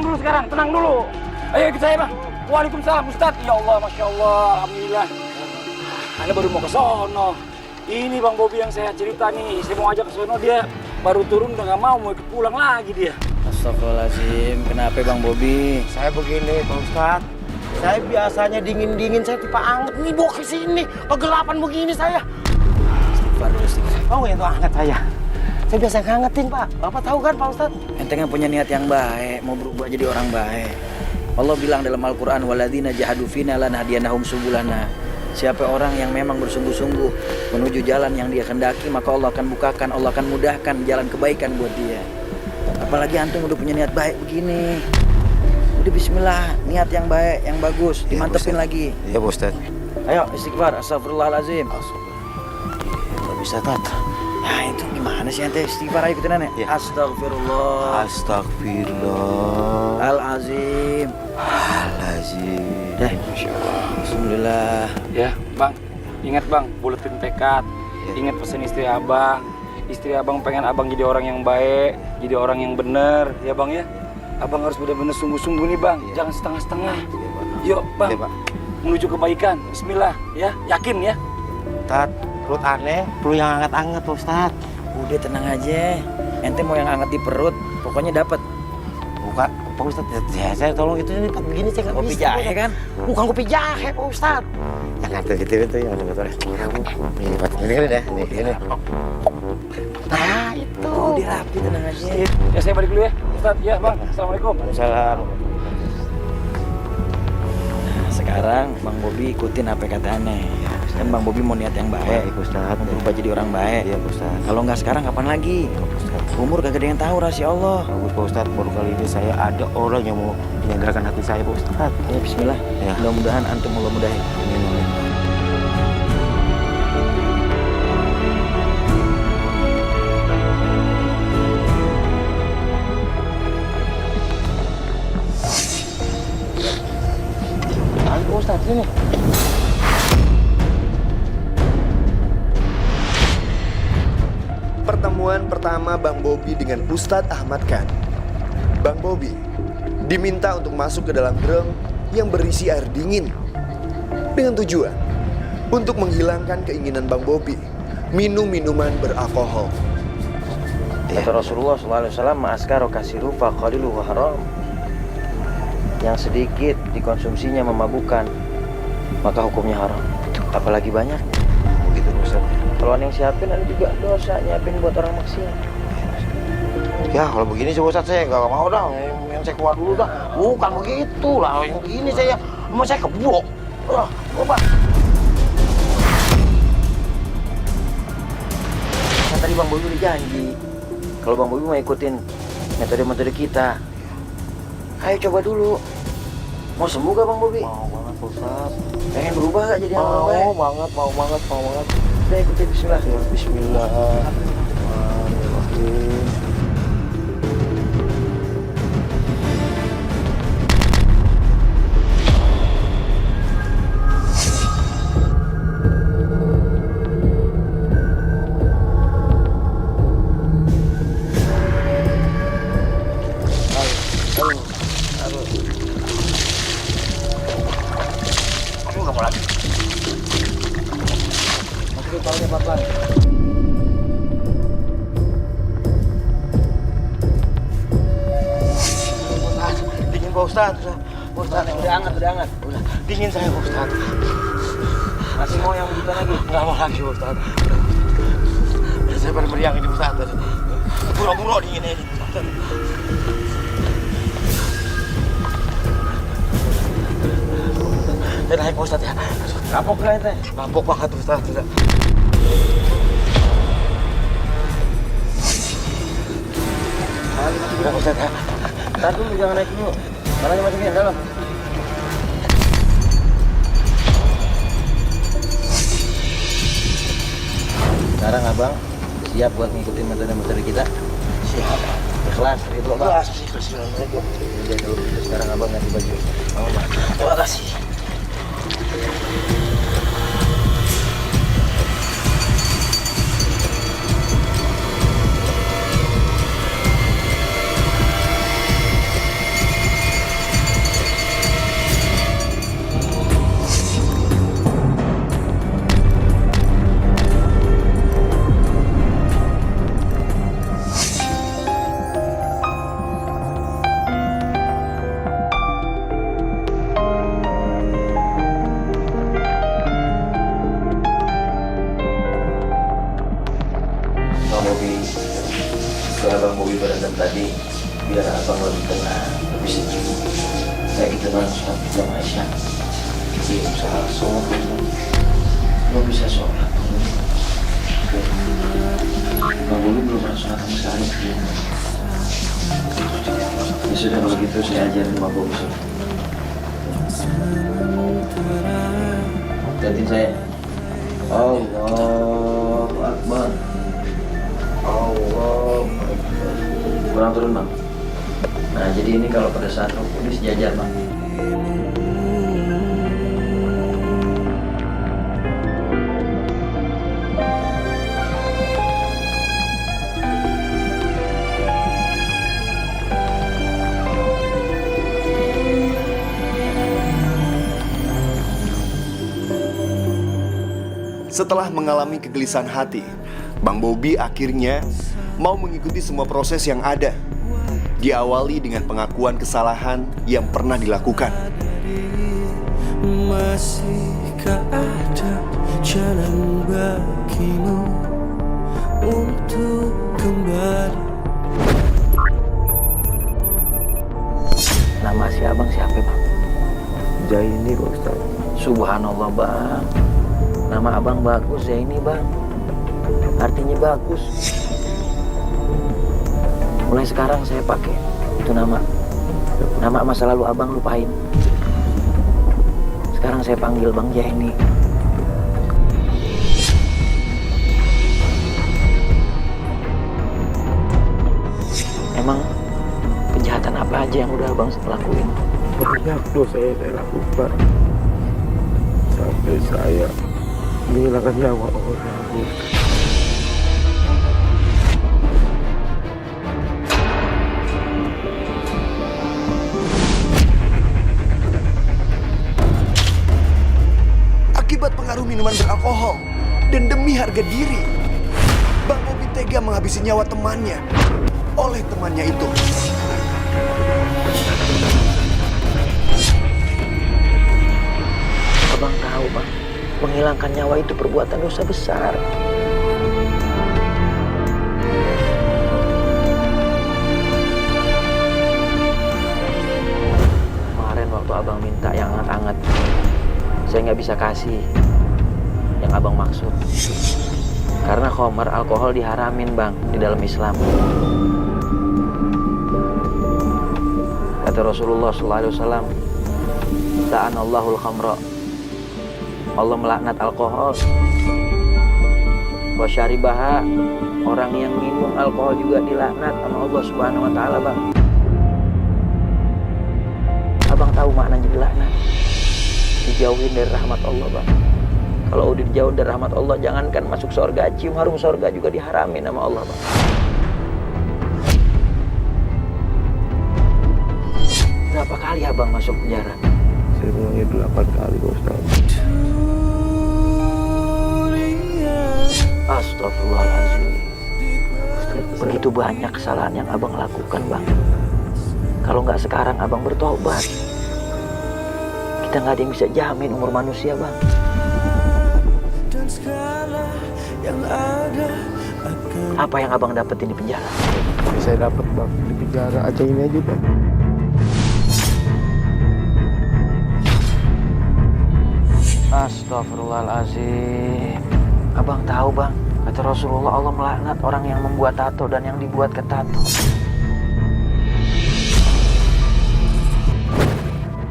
dulu sekarang, tenang dulu. Ayo ikut saya bang. Waalaikumsalam Ustaz. Ya Allah, Masya Allah, Alhamdulillah. Anda baru mau ke sono. Ini Bang Bobi yang saya cerita nih. Saya mau ajak ke sono, dia baru turun udah nggak mau ikut pulang lagi dia. Astagfirullahaladzim, kenapa Bang Bobi? Saya begini Pak Ustadz. Saya biasanya dingin-dingin, saya tipe anget. Nih bawa ke sini, kegelapan begini saya. Istighfar dulu, istighfar. Oh itu anget saya. Saya biasa ngangetin Pak. Bapak tahu kan Pak Ustadz? Ente kan punya niat yang baik, mau berubah jadi orang baik. Allah bilang dalam Al-Quran, Waladzina jahadu fina lanahdiyanahum subulana. Siapa orang yang memang bersungguh-sungguh menuju jalan yang dia kendaki, maka Allah akan bukakan, Allah akan mudahkan jalan kebaikan buat dia. Apalagi antum udah punya niat baik begini. Udah bismillah, niat yang baik, yang bagus, dimantepin lagi. Iya Pak Ustadz. Ayo istighfar, astagfirullahaladzim. Nggak bisa Tat. Nah itu gimana sih ente istighfar ayo kita nenek? Ya. Astagfirullah. Astagfirullah. Al-azim. Al-azim. Deh, Masya Allah. Alhamdulillah. Ya bang, ingat bang, buletin tekad. Ya. Ingat pesan istri abang. Istri abang pengen abang jadi orang yang baik, jadi orang yang benar, ya bang ya. Abang harus benar-benar sungguh-sungguh nih bang, jangan setengah-setengah. Iya, Pak. Yuk bang, Iya, Pak. menuju kebaikan. Bismillah, ya, yakin ya. Tat, perut aneh, perlu yang anget-anget Pak Ustadz. Udah tenang aja. Ente mau yang hangat di perut, pokoknya dapat. Bukan, Pak Ustadz, ya, saya tolong itu nih Pak, begini saya nggak Kopi bisa. jahe kan? Bukan kopi jahe Pak Ustadz. Jangan gitu itu yang betul. Ini Pak, ini kan ya, ini. Nah itu. Oh, dirapi tenang aja. Ya saya balik dulu ya, Ustaz. Ya bang, assalamualaikum. Waalaikumsalam. Nah, sekarang Bang Bobi ikutin apa kata aneh. Kan Bang Bobi mau niat yang baik, Baik Ustadz. mau berubah jadi orang baik. Iya Pak Ustadz. Kalau nggak sekarang kapan lagi? Umur kagak ada yang tahu rahasia Allah. Bagus Pak Ustadz, baru kali ini saya ada orang yang mau menyandarkan hati saya Pak Ustadz. Ya bismillah. Ya. Mudah-mudahan antum Allah mudahin. Amin, amin. Pak Ustadz sini. Pertemuan pertama Bang Bobi dengan Ustadz Ahmad Khan. Bang Bobi diminta untuk masuk ke dalam drum yang berisi air dingin dengan tujuan untuk menghilangkan keinginan Bang Bobi minum minuman beralkohol. Kata Rasulullah SAW, ma'askaro kasiru faqalilu wa haram. Yang sedikit dikonsumsinya memabukkan, maka hukumnya haram. Apalagi banyak. Begitu Pak Ustadz. Kalau ada yang siapin, ada juga dosa nyiapin buat orang maksiat. Ya kalau begini sih Pak Ustadz saya nggak mau dah. Yang saya keluar dulu dah. Bukan begitu lah. Yang begini mau saya kebuk. Pak. Kan tadi Bang Bobi udah janji, kalau Bang Bobi mau ikutin metode-metode kita, ayo coba dulu. Mau sembuh gak Bang Bobi? Mau banget Pak Ustadz. Pengen berubah gak jadi orang baik? Mau banget. Udah ikutin bismillah. Bismillahirrahmanirrahim. Aduh, nggak mau lagi. Masukin palanya pelan-pelan. Dingin Pak Ustadz. Udah hangat. Udah dingin saya Pak Ustadz. Masih mau yang begitu lagi? Nggak mau lagi Pak Ustadz. Saya pada meriang ini Pak Ustadz. Buro-buro dingin ini. Dan naik Pak Ustadz ya. Kapok lah ente. Mabok banget Pak Ustadz. Udah. Pak Ustadz ya. Ntar dulu jangan naik dulu. Palanya masukin dalam. Sekarang abang siap buat ngikutin metode-metode kita? Siap. Ikhlas itu abang. Ikhlas. Udah kalau gitu sekarang abang ganti baju. Terima kasih. Bobi, setelah Bang Bobi berantem tadi, biar abang lebih tenang, lebih sejuk. Kayak gitu Bang, sholat Bang Aisyah. Iya, usaha sholat. Lo bisa sholat. Bang Bobi belum pernah sholat sama sekali. Ya sudah, kalau gitu saya ajarin Bang Bobi sholat. Jadi saya Allahu Akbar. Allahu Akbar. Kurang turun Bang. Nah jadi ini kalau pada saat rukuk ini sejajar Bang. Setelah mengalami kegelisahan hati, Bang Bobi akhirnya mau mengikuti semua proses yang ada. Diawali dengan pengakuan kesalahan yang pernah dilakukan. Masihkah ada jalan bagimu untuk kembali? Nama si abang siapa Bang? Zaini Pak Ustaz. Subhanallah Bang. Nama abang bagus ya ini Bang. Artinya bagus. Mulai sekarang saya pakai itu nama. Nama masa lalu abang lupain. Sekarang saya panggil Bang Zaini. Emang kejahatan apa aja yang udah abang lakuin? Banyak dosa yang saya lakukan. Sampai saya menghilangkan nyawa orang. Akibat pengaruh minuman beralkohol dan demi harga diri, Bang Bobi tega menghabisi nyawa temannya oleh temannya itu. Abang tahu Bang, menghilangkan nyawa itu perbuatan dosa besar. Kemarin waktu abang minta yang hangat-hangat, saya nggak bisa kasih yang abang maksud. Karena khamar, alkohol diharamin Bang di dalam Islam. Kata Rasulullah SAW, la'anallahul khamra. Allah melaknat alkohol. Wa syaribaha, orang yang minum alkohol juga dilaknat sama Allah Subhanahu wa taala Bang. Abang tahu maknanya dilaknat? Dijauhin dari rahmat Allah Bang. Kalau udah dijauhin dari rahmat Allah, jangankan masuk surga, cium harum surga juga diharamin sama Allah Bang. Berapa kali abang masuk penjara? Saya bilangnya 8 kali Pak Ustaz. Astagfirullahaladzim. Begitu banyak kesalahan yang abang lakukan Bang. Kalau nggak sekarang abang bertobat, kita nggak ada yang bisa jamin umur manusia Bang. Apa yang abang dapetin di penjara? Yang saya dapat Bang di penjara aja ini aja Bang. Astagfirullahaladzim. Abang tahu Bang, kata Rasulullah, Allah melaknat orang yang membuat tato dan yang dibuat ke tato.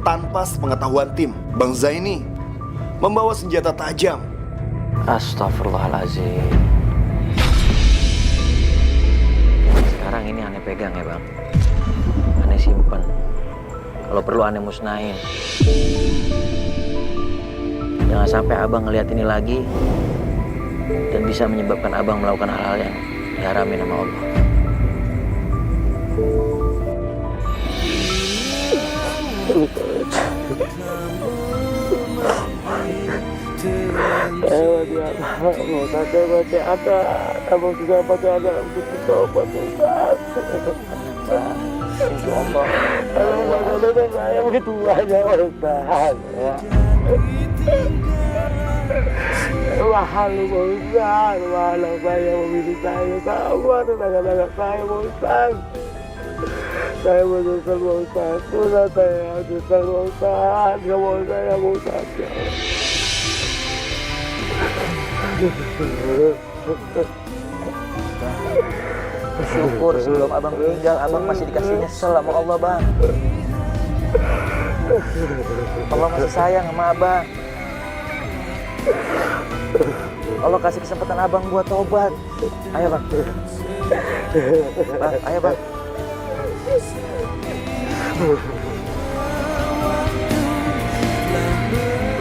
Tanpa sepengetahuan tim, Bang Zaini membawa senjata tajam. Astagfirullahaladzim. Sekarang ini aneh pegang ya Bang. Aneh simpen. Kalau perlu aneh musnahin. Jangan sampai abang ngeliat ini lagi dan bisa menyebabkan abang melakukan hal-hal yang diharamin sama Allah. Abang sudah baca ada untuk tobat Ustaz. Insyaallah. Saya begitu aja Ustaz. Malu Pak Ustaz, malu saya memilih saya sama anak-anak saya Pak Ustaz. Saya menyesal Pak Ustaz, sudah saya menyesal Pak Ustaz, nggak mau saya Pak Ustaz. Syukur sebelum abang meninggal, abang masih dikasih nyesel sama Allah, Bang. Allah masih sayang sama abang. Allah kasih kesempatan abang buat tobat. Ayo, Bang. Bang, ayo, Bang.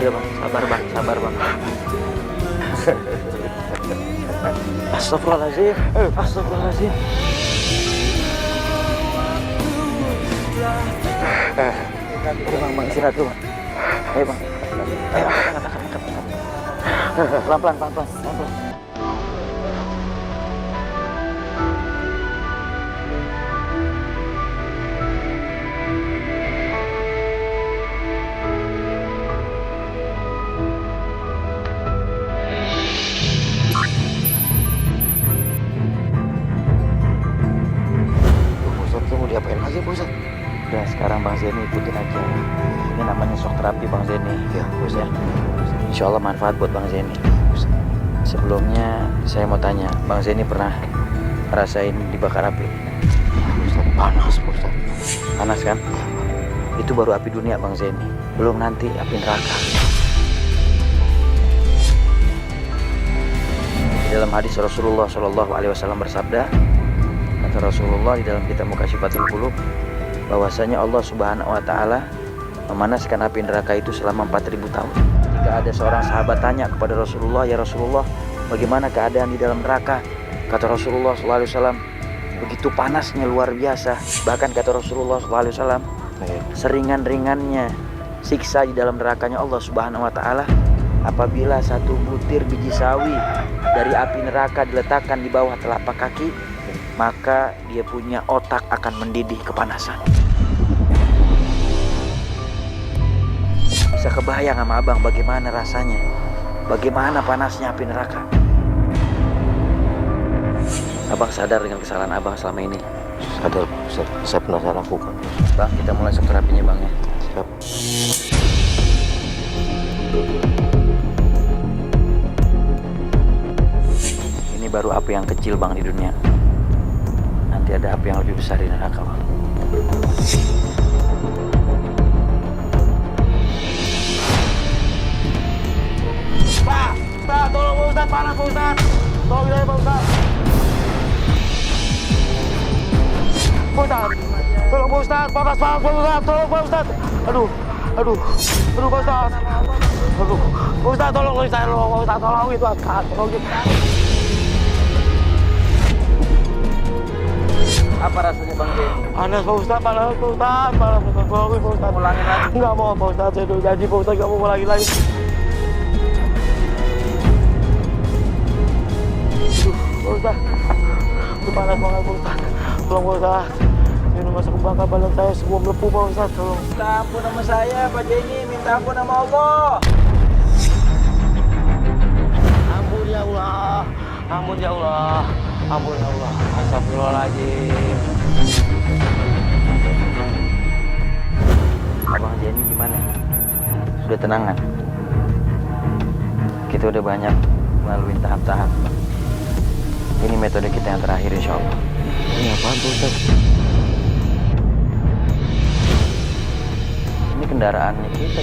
Udah, Bang. Sabar, Bang. Sabar, Bang. Astagfirullahaladzim. Astagfirullahaladzim. Bang, istirahat dulu, Bang. Ayo, Bang. Ayo, angkat. Pelan-pelan. Ustaz, mau diapain lagi Ustaz? Udah, sekarang Bang Zeni ikutin aja. Ini namanya shock terapi Bang Zeni. Ya, Ya. Insya Allah manfaat buat Bang Zeni. Sebelumnya saya mau tanya, Bang Zeni pernah rasain dibakar api? Ustaz, panas Ustaz. Panas kan? Itu baru api dunia Bang Zeni. Belum nanti api neraka. Di dalam hadis Rasulullah SAW bersabda, kata Rasulullah di dalam kitab Mukashifatul Qulub, bahwasanya Allah Subhanahu wa Ta'ala memanaskan api neraka itu selama 4.000 tahun. Jika ada seorang sahabat tanya kepada Rasulullah, ya Rasulullah, bagaimana keadaan di dalam neraka? Kata Rasulullah SAW, begitu panasnya luar biasa. Bahkan kata Rasulullah SAW, seringan-ringannya siksa di dalam nerakanya Allah Subhanahu wa Ta'ala apabila satu butir biji sawi dari api neraka diletakkan di bawah telapak kaki, maka dia punya otak akan mendidih kepanasan. Bisa kebayang sama abang bagaimana rasanya, bagaimana panasnya api neraka. Abang sadar dengan kesalahan abang selama ini? Sadar Ustaz, saya pernah saya lakukan. Bang, kita mulai shock terapinya Bang ya. Siap. Ini baru api yang kecil Bang di dunia. Nanti ada api yang lebih besar di neraka Bang. Pak, tolong Pak Ustaz, panas Pak Ustaz. Tolong saya Pak Ustaz. Pak Ustaz, tolong Pak Ustaz, panas Pak Ustaz, tolong Pak Ustaz. Aduh Pak Ustaz. Aduh, Pak Ustaz tolong saya, Pak Ustaz, tolong itu angkat, tolong gitu. Apa rasanya Bang Zeni? Panas Pak Ustaz, panas Pak Ustaz, tolong Pak Ustaz. Ulangin lagi. Enggak mau Pak Ustaz, saya udah janji Pak Ustaz, enggak mau lagi. Pak Ustaz, itu panas banget Pak Ustaz. Tolong Pak Ustaz, ini masuk kebakar badan saya semua melepuh Pak Ustaz, tolong. Minta ampun sama saya Pak Zeni, minta ampun sama Allah. Ampun ya Allah, ampun ya Allah, ampun ya Allah. Astagfirullahaladzim. Abang Zeni gimana? Sudah tenangan? Kita udah banyak melalui tahap-tahap. Ini metode kita yang terakhir insya Allah. Ini apaan Pak Ustaz? Ini kendaraannya kita.